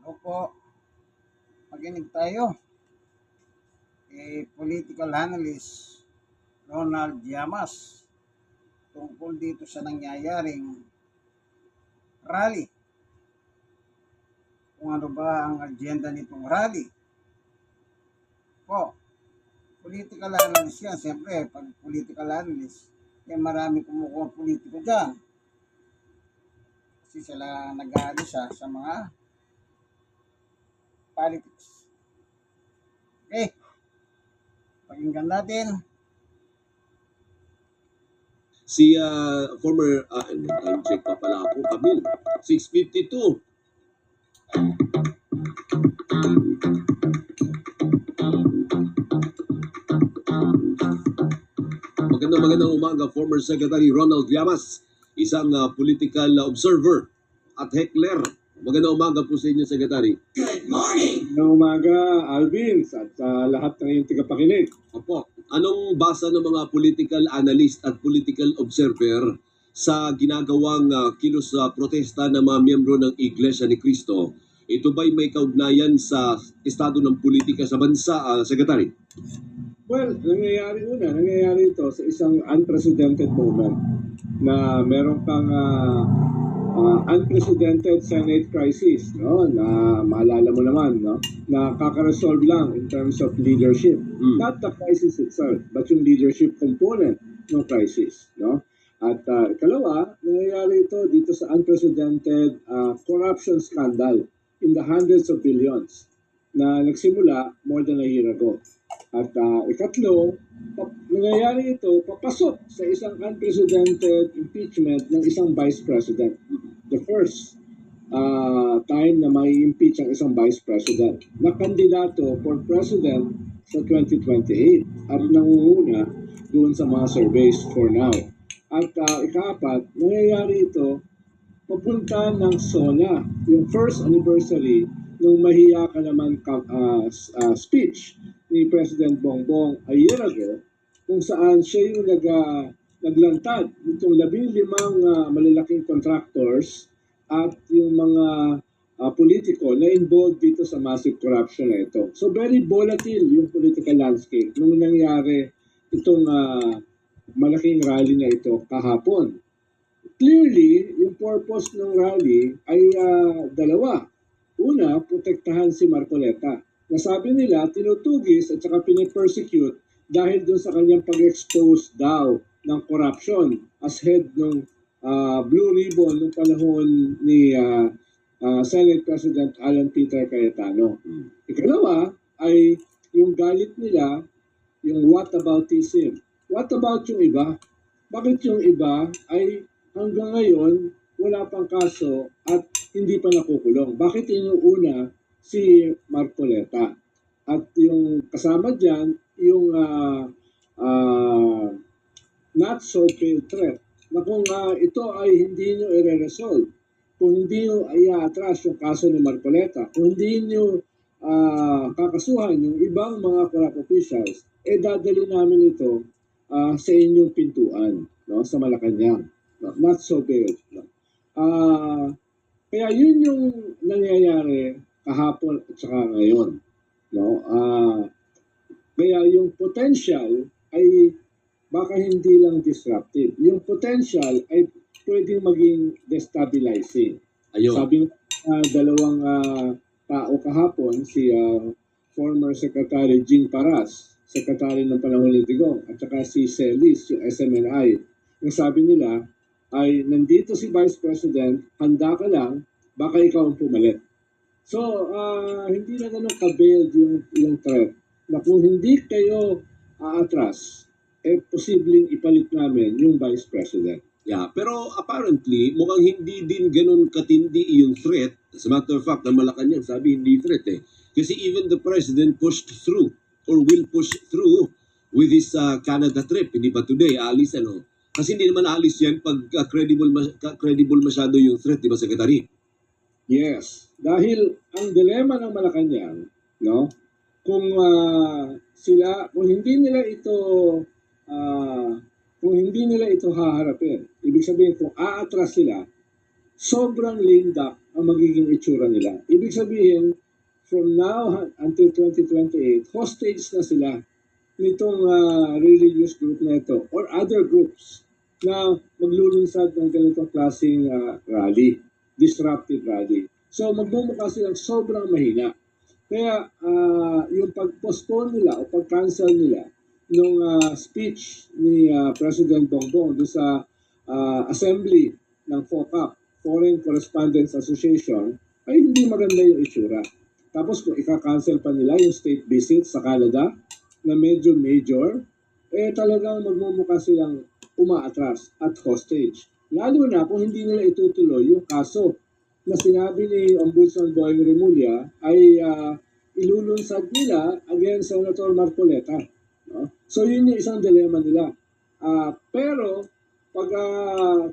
Opo, makinig tayo. Political analyst Ronald Llamas tungkol dito sa nangyayaring rally. Kung ano ba ang agenda nitong rally. Po, political analyst yan. Siyempre, pag political analyst, marami kumukuha politiko dyan. Kasi sila nag-aalisa sa mga politics. Okay, pakinggan natin. Si former, time check pa pala ako, Camille, 6:52. Magandang umaga, former Secretary Ronald Llamas, isang political observer at heckler. Magandang umaga po sa inyo, Secretary. Good morning! Magandang umaga, Alvin, at lahat ng iyong tigapakinig. Opo. Anong basa ng mga political analyst at political observer sa ginagawang kilos protesta ng mga miyembro ng Iglesia ni Cristo? Ito ba'y may kaugnayan sa estado ng politika sa bansa, Secretary? Well, nangyayari ito sa isang unprecedented moment na meron kang unprecedented Senate crisis, no? Na maalala mo naman, no? Na kakaresolve lang in terms of leadership. Not the crisis itself, but yung leadership component ng crisis, no? At ikalawa, nangyayari ito dito sa unprecedented corruption scandal in the hundreds of billions na nagsimula more than a year ago. At ikatlo, nangyayari ito papasok sa isang unprecedented impeachment ng isang vice president. The first time na may impeach ang isang vice president na kandidato for president sa 2028 at nangunguna doon sa mga surveys for now. At ikaapat, nangyayari ito papunta ng SONA, yung first anniversary nung mahiya ka naman speech ni President Bongbong a year ago, kung saan siya yung naglantad nitong 15 malalaking contractors at yung mga politiko na involved dito sa massive corruption na ito. So very volatile yung political landscape nung nangyari itong malaking rally na ito kahapon. Clearly, yung purpose ng rally ay dalawa. Una, protektahan si Marcoleta. Nasabi nila, tinutugis at saka pinipersecute dahil doon sa kanyang pag-expose daw ng corruption as head ng Blue Ribbon noong panahon ni Senate President Alan Peter Cayetano. Ikalawa ay yung galit nila, yung whataboutism. What about yung iba? Bakit yung iba ay hanggang ngayon wala pang kaso at hindi pa nakukulong? Bakit inuuna si Marcoleta? At yung kasama dyan, yung not so pale threat, na kung ito ay hindi nyo i-resolve, kung hindi nyo i-atras yung kaso ni Marcoleta, kung hindi nyo kakasuhan yung ibang mga corrupt officials, dadali namin ito sa inyong pintuan, no? Sa Malacanang. No? Not so bad. No? Kaya yun yung nangyayari kahapon at saka ngayon. No? Kaya yung potential ay baka hindi lang disruptive. Yung potential ay pwedeng maging destabilizing. Ayun. Sabi ng dalawang tao kahapon, si former Secretary Jing Paras, Secretary ng panahon ni Digong, at saka si Celis, yung SMNI. Yung sabi nila ay nandito si Vice President, handa ka lang, baka ikaw ang pumalit. So, hindi na ganun ka-veiled yung threat na kung hindi kayo aatras, posibleng ipalit namin yung Vice President. Yeah, pero apparently, mukhang hindi din ganun katindi yung threat. As a matter of fact, ang Malacanang sabi hindi threat eh. Kasi even the President pushed through or will push through with his Canada trip. Hindi ba today, alis ano? Kasi hindi naman alis yan pag credible masyado yung threat, di ba, Secretary? Yes. Dahil ang dilema ng Malacanang, no? Kung hindi nila ito haharapin, ibig sabihin kung aatras sila, sobrang lame duck ang magiging itsura nila. Ibig sabihin, from now until 2028, hostage na sila nitong religious group na ito or other groups na maglulunsad ng ganitong klaseng rally, disruptive rally. So magmumukha silang sobrang mahina. Kaya yung pag-postpone nila o pag-cancel nila nung speech ni President Bongbong doon sa assembly ng FOCAP, Foreign Correspondents Association, ay hindi maganda yung itsura. Tapos kung ika-cancel pa nila yung state visit sa Canada na medyo major, talagang magmumukha silang umaatras at hostage. Lalo na kung hindi nila itutuloy yung kaso na sinabi ni Ombudsman Boyeng Remulla ay ilulunsad nila against Senator Marcoleta. No? So yun yung isang dilema nila. Pero pag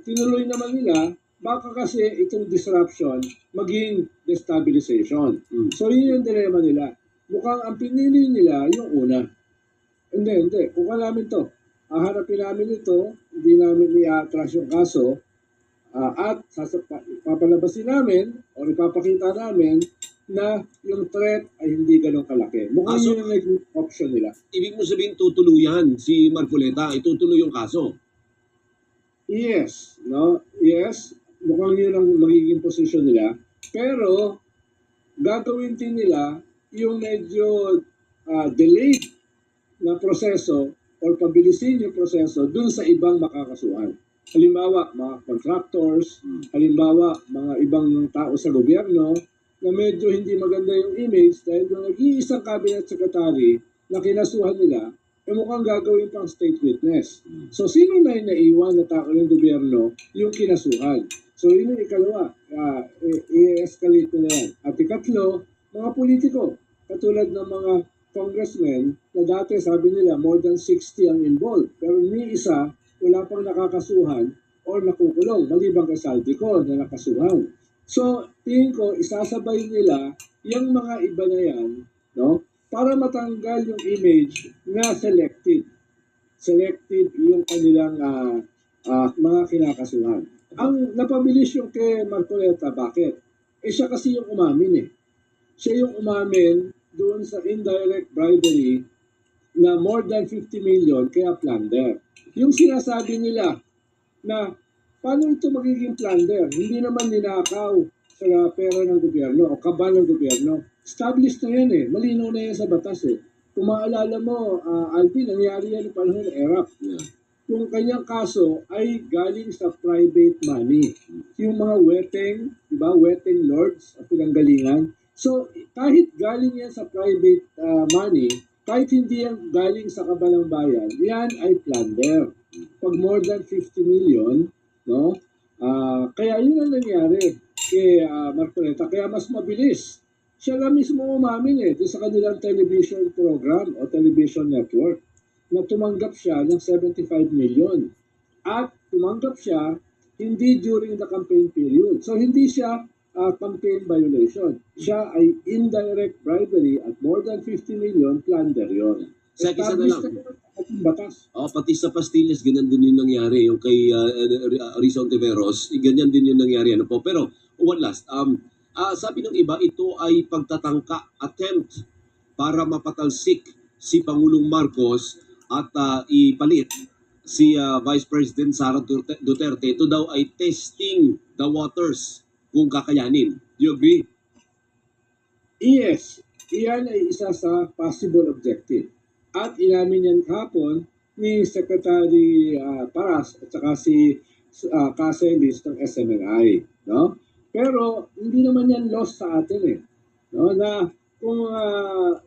tinuloy naman nila, baka kasi itong disruption maging destabilization. So yun yung dilema nila. Mukhang ang pinili nila yung una. Hindi. Kuha namin to. Harapin namin ito, hindi namin i-atras yung kaso, at papalabasin namin o ipapakita namin na yung threat ay hindi ganun kalaki. Mukhang So, yun yung naging option nila. Ibig mo sabihin tutuluyan si Marcoleta, itutuloy yung kaso. Yes, no? Yes, mukhang yun ang magiging position nila. Pero, gagawin din nila yung medyo delayed na proseso o pabilisin yung proseso dun sa ibang makakasuhan. Halimbawa, mga contractors, halimbawa, mga ibang tao sa gobyerno na medyo hindi maganda yung image dahil yung nag-iisang cabinet secretary na kinasuhan nila, mukhang gagawin pang state witness. So, sino na yung naiwan na tao ng gobyerno yung kinasuhan? So, yun yung ikalawa. I-escalate na yan. At ikatlo, mga politiko, katulad ng mga congressmen na dati sabi nila more than 60 ang involved. Pero ni isa, wala pang nakakasuhan o nakukulong, maliban kay Saldico na nakasuhan. So, tingin ko, isasabay nila yung mga iba na yan, no? Para matanggal yung image na selective. Selective yung kanilang mga kinakasuhan. Ang napabilis yung kay Marcoleta, bakit? Siya kasi yung umamin eh. Siya yung umamin doon sa indirect bribery na more than 50 million kaya plunder. Yung sinasabi nila na paano ito magiging plunder? Hindi naman ninakaw sa pera ng gobyerno o kaba ng gobyerno. Established na yan eh. Malinaw na yan sa batas eh. Kung maalala mo, Alvin, nangyari yan ng panahon ng ERAP. Yung kanyang kaso ay galing sa private money. Yung mga weteng, di ba, weteng lords at pinanggalingan. So, kahit galing yan sa private money, kahit hindi yan galing sa kabalang bayan, yan ay plunder. Pag more than 50 million, no? Kaya yun ang nangyari kay Marcoleta. Kaya mas mabilis. Siya na mismo umamin doon sa kanilang television program o television network na tumanggap siya ng 75 million. At tumanggap siya hindi during the campaign period. So hindi siya campaign violation. Siya ay indirect bribery at more than 50 million plunder yun. Sa isa na lang. Ating batas. Pati sa Pastillas, ganyan din yung nangyari. Yung kay Rizal Tiveros, ganyan din yung nangyari. Ano po? Pero, one last. Sabi ng iba, ito ay pagtatangka, attempt para mapatalsik si Pangulong Marcos at ipalit si Vice President Sara Duterte. Ito daw ay testing the waters kung kakayanin. Do you agree? Yes. Iyan ay isa sa possible objective. At inamin yan kahapon ni Secretary Paras at saka si Caselis ng SMNI. No? Pero hindi naman yan lost sa atin eh. No? Na kung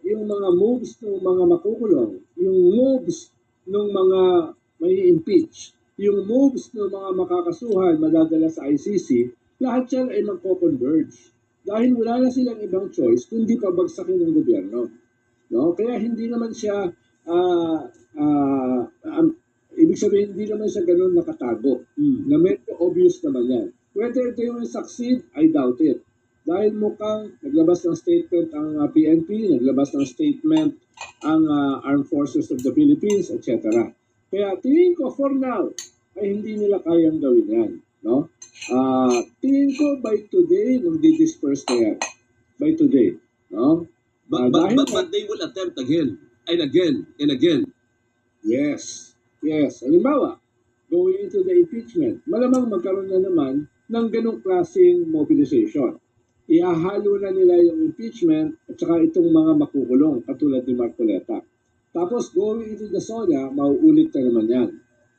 yung mga moves ng mga makukulong, yung moves ng mga may impeach, yung moves ng mga makakasuhan madadala sa ICC, lahat yan ay magko-converge. Dahil wala na silang ibang choice kundi pabagsakin ng gobyerno. No? Kaya hindi naman siya, ibig sabihin, hindi naman siya ganun nakatago. Na medyo obvious naman yan. Whether they will succeed, I doubt it. Dahil mukhang naglabas ng statement ang PNP, naglabas ng statement ang Armed Forces of the Philippines, etc. Kaya tingin ko for now, ay hindi nila kayang gawin yan. No? Tingin ko by today, magdi-disperse na yan. By today. No? But they will attempt again and again and again. Yes. Yes. Halimbawa, going into the impeachment, malamang magkaroon na naman ng ganong klaseng mobilization. Ihahalo na nila yung impeachment at saka itong mga makukulong katulad ni Marcoleta. Tapos going into the SONA, mauulit na naman yan.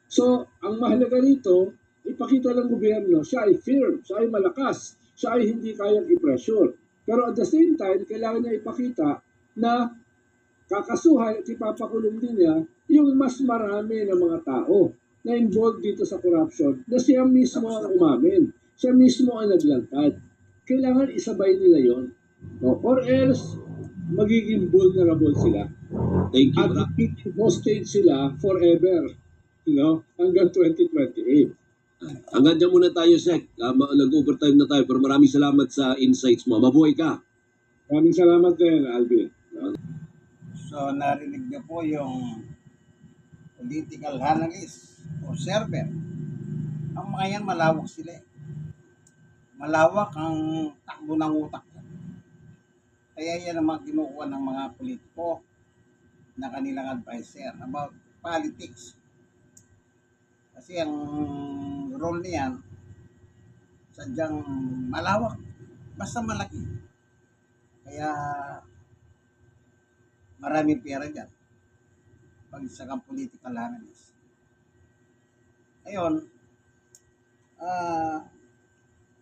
So, ang mahalaga rito, ipakita ng gobyerno, siya ay firm, siya ay malakas, siya ay hindi kayang i-pressure. Pero at the same time, kailangan niya ipakita na kakasuhan at ipapakulong din niya yung mas marami ng mga tao na involved dito sa corruption na siya mismo ang umamin. Siya mismo ang naglantad. Kailangan isabay nila yon, no? Or else, magiging vulnerable sila. Thank you. At hostage sila forever, no? Hanggang 2028. Hanggang dyan muna tayo, Sec. Nag-overtime na tayo, pero maraming salamat sa insights mo. Mabuhay ka. Maraming salamat din, Alvin. So, narinig niyo po yung political analyst o server. Ang mga yan, malawak sila eh. Malawak ang takbo ng utak. Kaya yan ang mga kinukuha ng mga politiko na kanilang advisor about politics. Kasi ang role niyan, sadyang malawak, basta malaki. Kaya maraming pera dyan pag isa kang political analyst. Ngayon,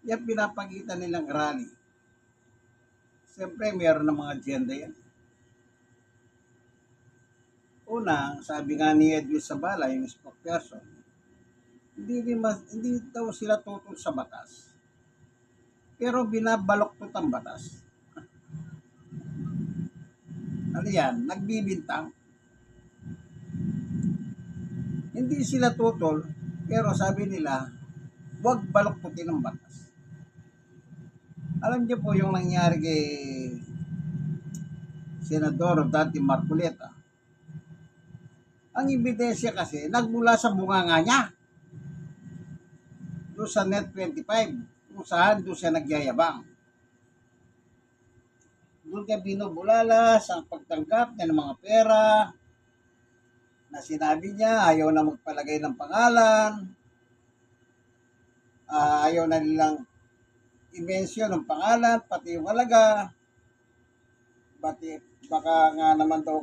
yung pinapakita nilang rally, siyempre mayroon ng mga agenda yan. Una, sabi nga ni Edwin Sabala, yung spokesperson, hindi daw sila tutol sa batas. Pero binabaloktot ang batas. Ano yan? Nagbibintang. Hindi sila tutol, pero sabi nila, huwag baloktutin ang batas. Alam niyo po yung nangyari kay Senador Dante Marcoleta. Ang ebidensya kasi, nagmula sa bunganga niya. Doon sa Net 25, kung saan doon siya nagyayabang. Doon niya binubulalas ang pagtanggap niya ng mga pera na sinabi niya, ayaw na magpalagay ng pangalan, ayaw na nilang i-mention ng pangalan, pati yung halaga, baka nga naman daw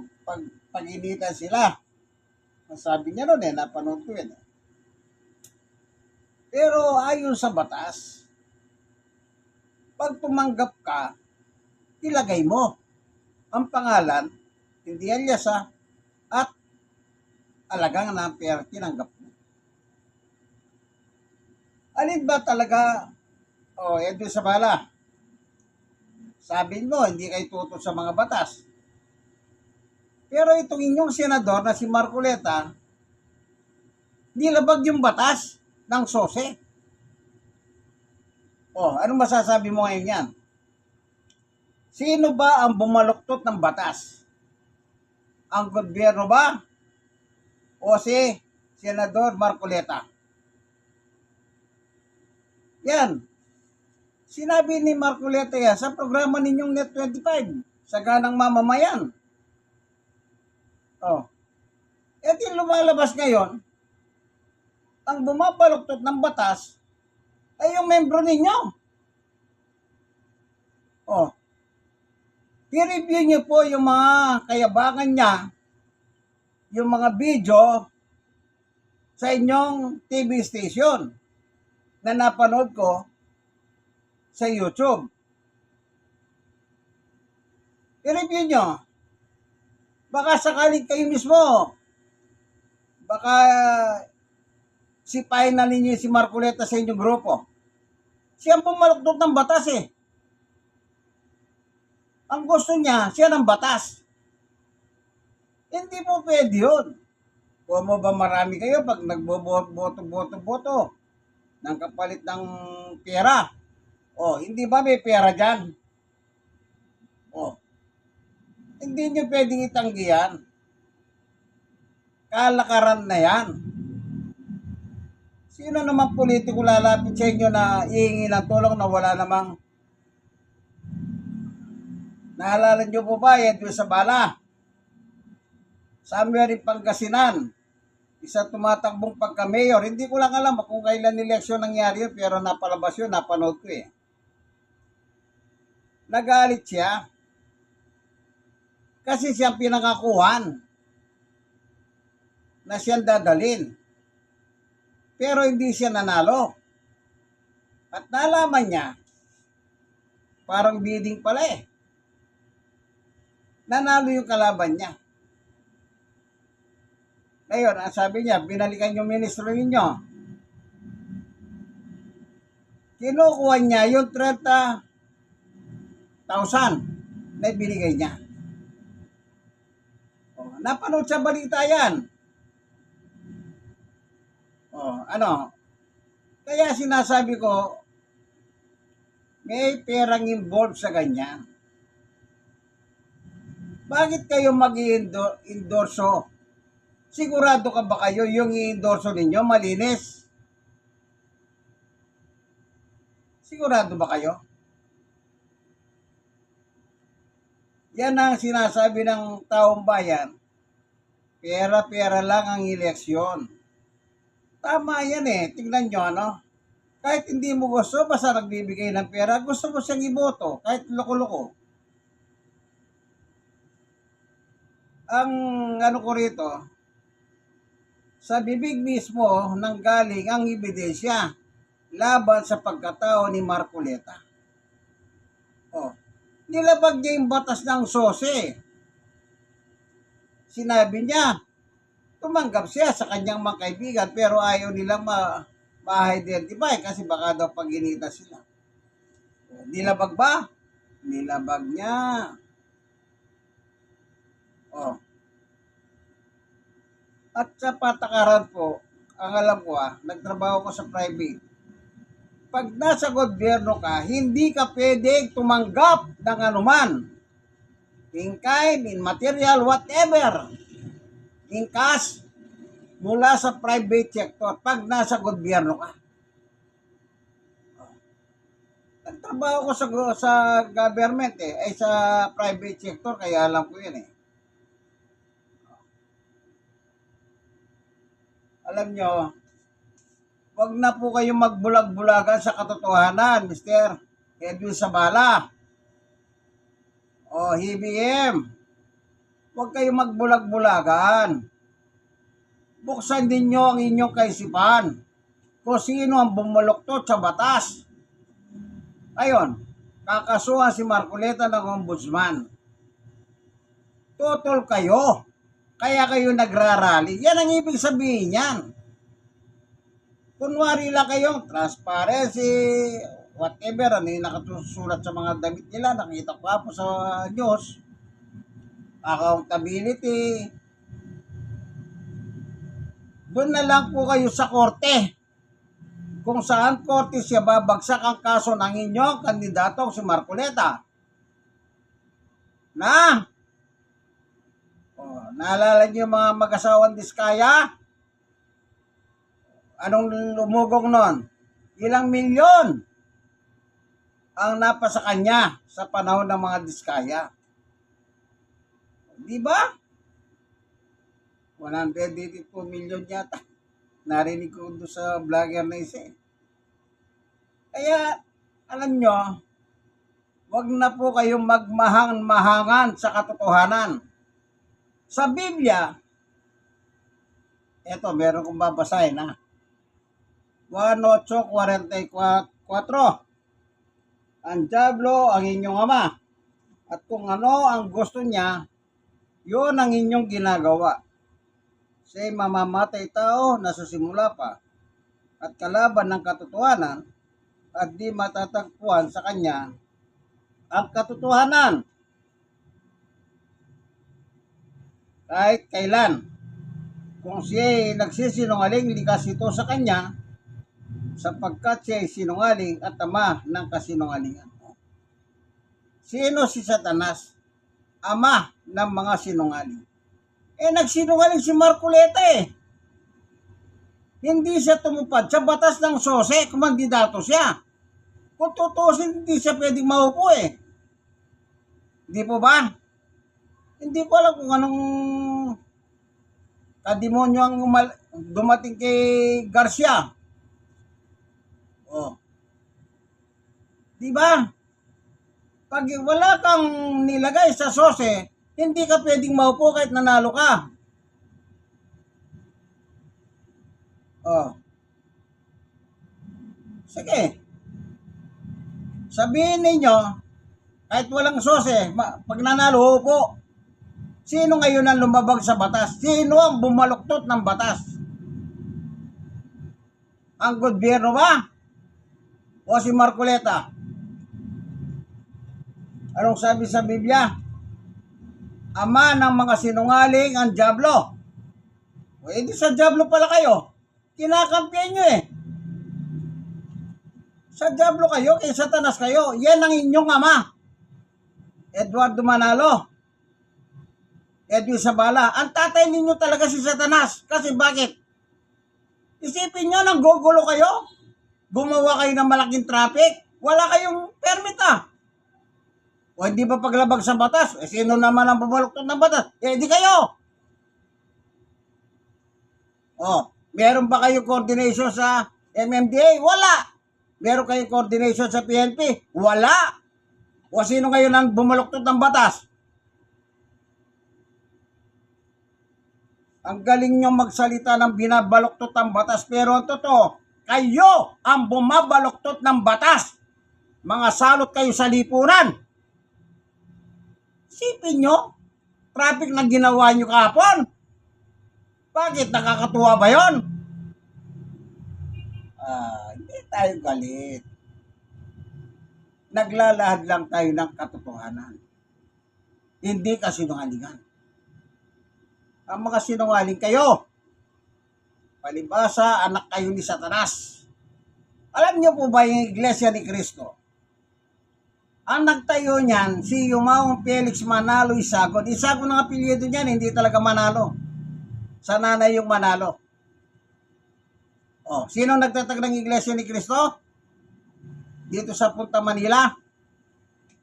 pag-initan sila. Sabi niya ron napanood ko yun. Pero ayon sa batas, pag tumanggap ka, ilagay mo ang pangalan, hindi alias at alagang na pera tinanggap mo. Alin ba talaga, Edwin Sabala, sabihin mo, hindi kayo tutol sa mga batas. Pero itong inyong senador na si Marcoleta, nilabag yung batas ng SOSE. Anong masasabi mo ngayon yan? Sino ba ang bumaluktot ng batas? Ang gobyerno ba? O si Senador Marcoleta? Yan. Sinabi ni Marcoleta yan sa programa ninyong Net 25, sa Ganang Mamamayan. Di lumalabas ngayon, ang bumabaluktot ng batas ay yung membro ninyo. I-review niyo po yung mga kayabangan niya, yung mga video sa inyong TV station na napanood ko sa YouTube. I-review nyo. Baka sakaling kayo mismo, baka sipahin na ninyo si Marcoleta sa inyong grupo. Siya ang pumaluktot ng batas eh. Ang gusto niya, siya ng batas. Hindi mo pwede yun. Kung mo ba marami kayo pag nagboboto-boto ng kapalit ng pera. Hindi ba may pera dyan? Hindi nyo pwedeng itanggi yan. Kalakaran na yan. Si Sino naman politiko lalapit sa inyo na ihingi ng tulong na wala namang naalala nyo po ba yan doon sa bala? Somewhere in Pangasinan, isa tumatakbong pagka-mayor. Hindi ko lang alam kung kailan eleksyon nangyari yun, pero napalabas yun, napanood ko eh. Nagalit siya kasi siyang pinangakuhan na siyang dadalin. Pero hindi siya nanalo. At nalaman niya, parang bidding pala eh. Nanalo yung kalaban niya. Ngayon, ang sabi niya, binalikan yung ministro ninyo. Kinukuha niya yung 30,000 na binigay niya. Oh, napanood sa balita yan. Oh, ano? Kaya sinasabi ko, may perang involved sa ganyan. Bakit kayo mag-i-endorso? Sigurado ka ba kayo yung i-endorso ninyo malinis? Sigurado ba kayo? Yan ang sinasabi ng taong bayan. Pera-pera lang ang eleksyon. Tama yan eh. Tingnan nyo ano. Kahit hindi mo gusto, basta nagbibigay ng pera, gusto mo siyang iboto. Kahit loko-loko. Ang ano ko rito, sa bibig mismo nanggaling ang ebidensya laban sa pagkatao ni Marcoleta. Oh, nilabag niya yung batas ng SOSE. Sinabi niya, tumanggap siya sa kanyang mga kaibigan pero ayaw nilang ma-identify kasi baka daw pagginita sila. Nilabag ba? Nilabag niya. Oh. At sa patakaran po, ang alam ko nagtrabaho ko sa private. Pag nasa gobyerno ka, hindi ka pwedeng tumanggap ng anuman. In kind, in material, whatever. In cash, mula sa private sector, pag nasa gobyerno ka. Nagtrabaho ko sa government ay sa private sector, kaya alam ko yun eh. Alam nyo, wag na po kayong magbulag-bulagan sa katotohanan, Mr. Edwin Sabala. O, HBM. Huwag kayong magbulag-bulagan. Buksan ninyo ang inyong kaisipan kung sino ang bumuloktot sa batas. Ayun, kakasuhan si Marcoleta ng ombudsman. Tutol kayo. Kaya kayo nagrarally. Yan ang ibig sabihin yan. Kunwari lang kayong transparency, whatever, ano yung nakasulat sa mga damit nila, nakita ko po sa news, accountability. Doon na lang po kayo sa korte. Kung saan korte siya babagsak ang kaso ng inyong kandidato si Marcoleta. Naalala niyo mga mag-asawang Diskaya? Anong lumugong nun? Ilang milyon ang napasa kanya sa panahon ng mga Diskaya. Di ba? 182 milyon yata. Narinig ko doon sa vlogger na isa eh. Kaya, alam nyo, wag na po kayong magmahang-mahangan sa katotohanan. Sa Biblia, eto, meron kong babasahin 18:44. Ang diablo ang inyong ama. At kung ano ang gusto niya, yun ang inyong ginagawa. Siya'y mamamatay tao na sa simula pa at kalaban ng katotohanan at di matatagpuan sa kanya ang katotohanan. Kahit kailan, kung siya'y nagsisinungaling, likas ito sa kanya, sapagkat siya'y sinungaling at ama ng kasinungalingan. Sino si Satanas? Ama ng mga sinungaling. Nagsinungaling si Marcoleta eh. hindi siya tumupad sa batas ng SOSE, kumandidato siya. Kung tutusin, hindi siya pwedeng maupo eh. Hindi po ba? Hindi ko alam kung anong kademonyo ang dumating kay Garcia. Oh. Di ba? Pag wala kang nilagay sa SOSE, hindi ka pwedeng maupo kahit nanalo ka. Oh. Sige. Sabihin ninyo, kahit walang SOSE, pag nanalo, upo. Sino ngayon ang lumabag sa batas? Sino ang bumaluktot ng batas? Ang gobyerno ba? O si Marcoleta? Anong sabi sa Biblia? Ama ng mga sinungaling ang dyablo. O edi sa dyablo pala kayo. Kinakampihan nyo eh. Sa dyablo kayo, kay Satanas kayo. Yan ang inyong ama. Eduardo Manalo. Edwin Sabala. Ang tatay ninyo talaga si Satanas. Kasi bakit? Isipin nyo, nang gugulo kayo. Gumawa kayo ng malaking traffic. Wala kayong permit ah. O hindi ba paglabag sa batas? Eh sino naman ang bumaluktot ng batas? Eh di kayo. O, meron ba kayo coordination sa MMDA? Wala. Meron kayong coordination sa PNP? Wala. O sino ngayon ang bumaluktot ng batas? Ang galing nyo magsalita ng binabaluktot ng batas, pero ang totoo, kayo ang bumabaluktot ng batas. Mga salot kayo sa lipunan. Sipin nyo, traffic na ginawa nyo kahapon. Bakit? Nakakatuwa ba yon? Hindi tayo galit. Naglalahad lang tayo ng katotohanan. Hindi kasinungalingan. Ang mga sinungaling kayo, palibasa, anak kayo ni Satanas. Alam niyo po ba yung Iglesia ni Cristo? Ang nagtayo niyan, si Yumaong Felix Manalo Isagon. Isagon ang apelyido niyan, hindi talaga Manalo. Sa nanay yung Manalo. Oh, sino nagtatag ng Iglesia ni Cristo? Dito sa Punta Manila?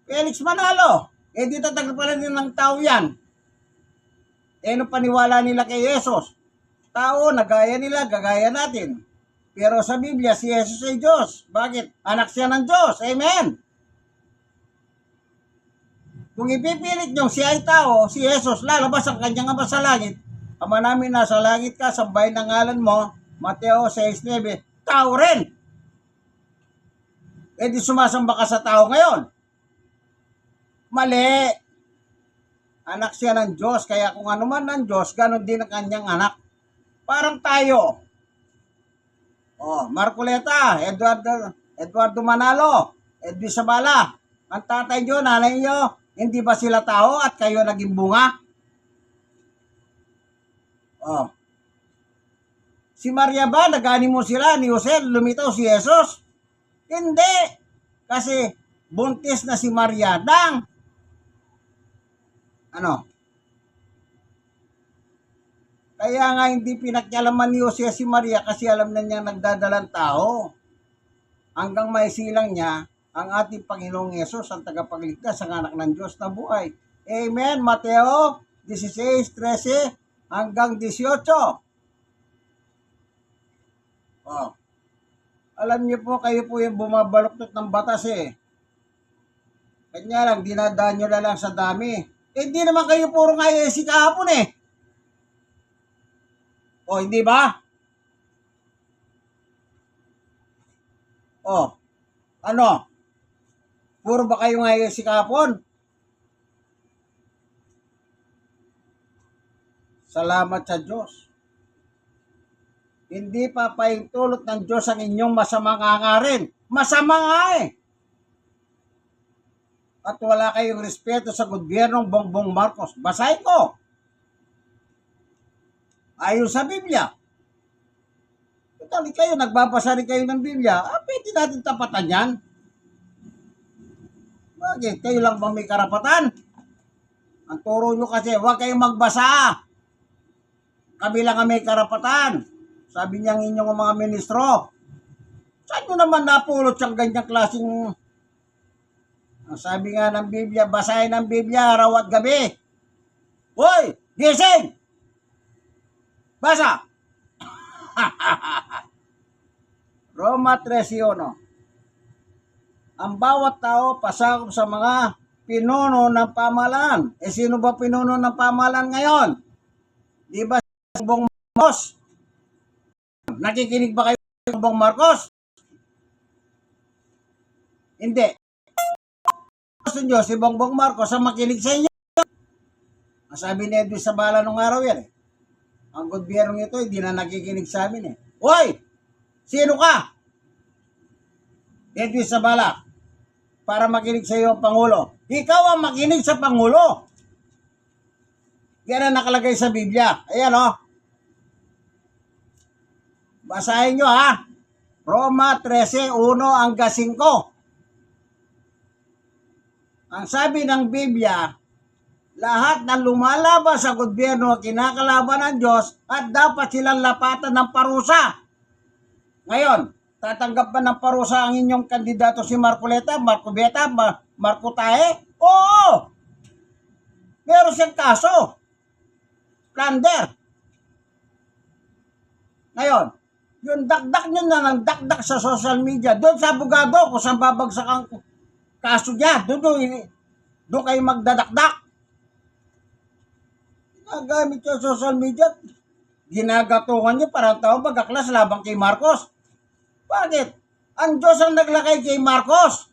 Felix Manalo. Eh, dito tatag pala din ng tao yan. Eh, nung paniwala nila kay Jesus, tao, nagaya nila, gagaya natin. Pero sa Biblia, si Jesus ay Diyos. Bakit? Anak siya ng Diyos. Amen. Kung ipipilit nyo siya ay tao, si Jesus, lalabas ang kanyang ama sa langit. Ama namin nasa langit ka, sambahin ng ngalan mo, Mateo 6:9, tao rin. Eh di sumasamba ka sa tao ngayon. Mali. Anak siya ng Diyos, kaya kung ano man ng Diyos, ganon din ang kanyang anak. Parang tayo. Oh, Marcoleta, Eduardo Manalo, Edwin Sabala. Ang tatay nyo, nanay nyo, hindi ba sila tao at kayo naging bunga? Oh. Si Maria ba, nagani mo sila ni Jose, lumitaw si Jesus? Hindi. Kasi buntis na si Maria ng Kaya nga hindi pinakyalaman ni Jose si Maria kasi alam na niya nagdadalang tao. Hanggang may silang niya ang ating Panginoong Yesus, ang tagapagligtas, ang anak ng Diyos na buhay. Amen. Mateo 16:13 hanggang 18. Oh. Alam niyo po, kayo po yung bumabaluktot ng batas eh. Kanya lang, dinadaan nyo na lang sa dami. Eh, hindi naman kayo puro IAC kahapon eh. O, hindi ba? O, ano? Puro ba kayo IAC kahapon? Salamat sa Diyos. Hindi pa paintulot ng Diyos ang inyong masamang hangarin. Masama nga eh. At wala kayong respeto sa gobyernong Bongbong Marcos. Basahin ko. Ayon sa Biblia. Totally kayo, nagbabasa rin kayo ng Biblia. Pwede natin tapatan yan. Bakit? Kayo lang ba may karapatan? Ang turo nyo kasi, huwag kayong magbasa. Kami lang ang may karapatan. Sabi niya ang inyong mga ministro. Saan nyo naman napulot siyang ganyang klaseng... Ang sabi nga ng Biblia, basahin ang Biblia araw at gabi. Hoy! Gising! Basa! Roma 13:1. Ang bawat tao pasakop sa mga pinuno ng pamahalaan. Sino ba pinuno ng pamahalaan ngayon? Di ba si Bongbong Marcos? Nakikinig ba kayo sa Bongbong Marcos? Hindi. Gusto nyo si Bongbong Marcos ang makinig sa inyo. Ang sabi ni Edwin Sabala nung araw yan eh. Ang gobyerno ito hindi na nakikinig sa amin eh. Hoy! Sino ka? Edwin Sabala. Para makinig sa iyo ang Pangulo. Ikaw ang makinig sa Pangulo. Yan ang nakalagay sa Biblia. Ayan o. Basahin nyo ha. Roma 13:1 hanggang 5. Ang sabi ng Biblia, lahat na lumalaban sa gobyerno kinakalaban ng Diyos at dapat silang lapatan ng parusa. Ngayon, tatanggap ba ng parusa ang inyong kandidato si Marcoleta, Marcobeta, Marco Tae? Oo! Meron siyang kaso. Plunder. Ngayon, yung dakdak nyo na ng dakdak sa social media, doon sa abogado, kung saan babagsak ang kaso niya, doon kayo magdadakdak. Ginagamit yung social media, ginagatungan niyo parang tao magaklas labang kay Marcos. Bakit? Ang Diyos ang naglakay kay Marcos.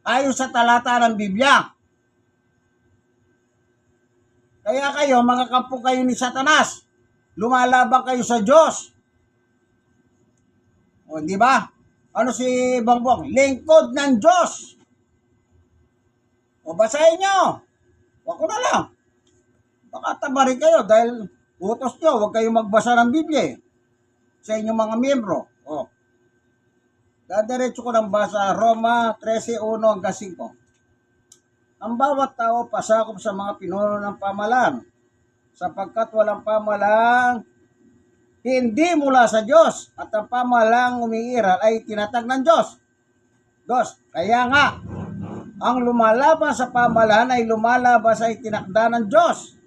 Ayon sa talata ng Biblia. Kaya kayo, mga kampo kayo ni Satanas, lumalaban kayo sa Diyos. O, di ba? Ano si Bongbong? Lingkod ng Diyos. O, basahin nyo. Wag ko na lang. Baka tabarin kayo dahil utos nyo, huwag kayong magbasa ng Biblia sa inyong mga miyembro. O. Dadiretso ko ng basa, Roma 13:1 hanggang 5. Ang bawat tao pasakop sa mga pinuno ng pamahalaan, sapagkat walang pamahalaan hindi mula sa Diyos, at ang pamahalaang umiiral ay tinatag ng Diyos. Kaya nga, ang lumalaban sa pamahalaan ay lumalaban sa itinakda ng Diyos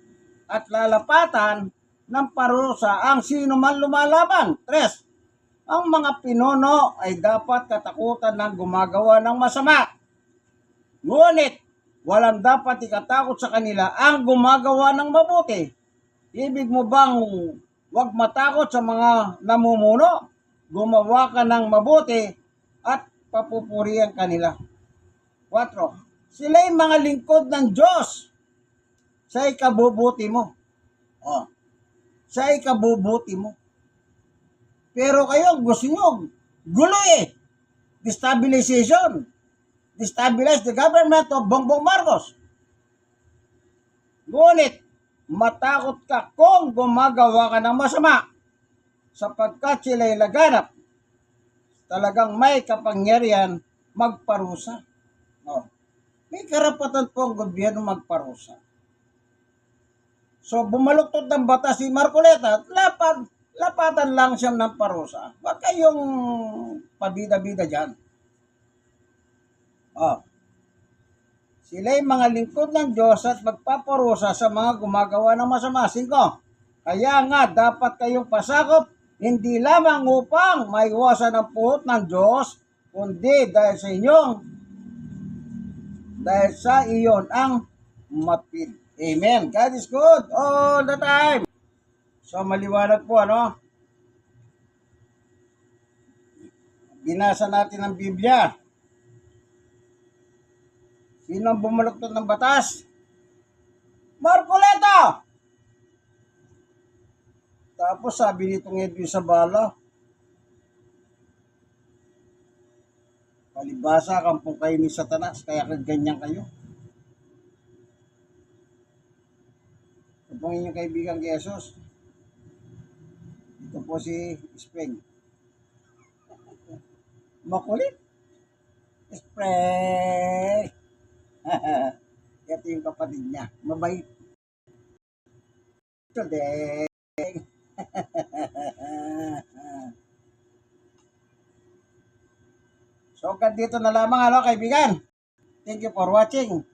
at lalapatan ng parusa ang sino man lumalaban. 3. Ang mga pinuno ay dapat katakutan ng gumagawa ng masama. Ngunit, walang dapat ikatakot sa kanila ang gumagawa ng mabuti. Ibig mo bang huwag matakot sa mga namumuno? Gumawa ka ng mabuti at papupurihan kanila. 4. Sila'y mga lingkod ng Diyos sa ikabubuti mo. O, sa ikabubuti mo. Pero kayo, gusto nyo, gulo eh. Destabilization. Destabilize the government of Bongbong Marcos. Ngunit, matakot ka kung gumagawa ka ng masama sapagkat sila'y laganap. Talagang may kapangyarihan magparusa. No. May karapatan po ang gobyerno magparusa. So, bumaluktot ng batas si Marcoleta, lapatan lang siya ng parusa. Huwag kayong pabida-bida dyan. Oh. Sila'y mga lingkod ng Diyos at magpaparusa sa mga gumagawa ng masama. 5. Kaya nga, dapat kayong pasakop, hindi lamang upang maiwasan ang puot ng Diyos, kundi dahil sa iyon ang mapil. Amen. God is good all the time. So, maliwanag po, ano? Binasa natin ang Biblia. Sino ang bumaluktot ng batas? Marcoleta! Tapos sabi nitong Edwin Sabala, palibasa kampong kayo ni Satanas, kaya ganyan kayo. Ito po inyong kaibigan kay Jesus. Ito po si Spring. Makulit. Spring. Ito yung kapatid niya. Mabait. Today. So, hanggang dito na lamang, kaibigan. Thank you for watching.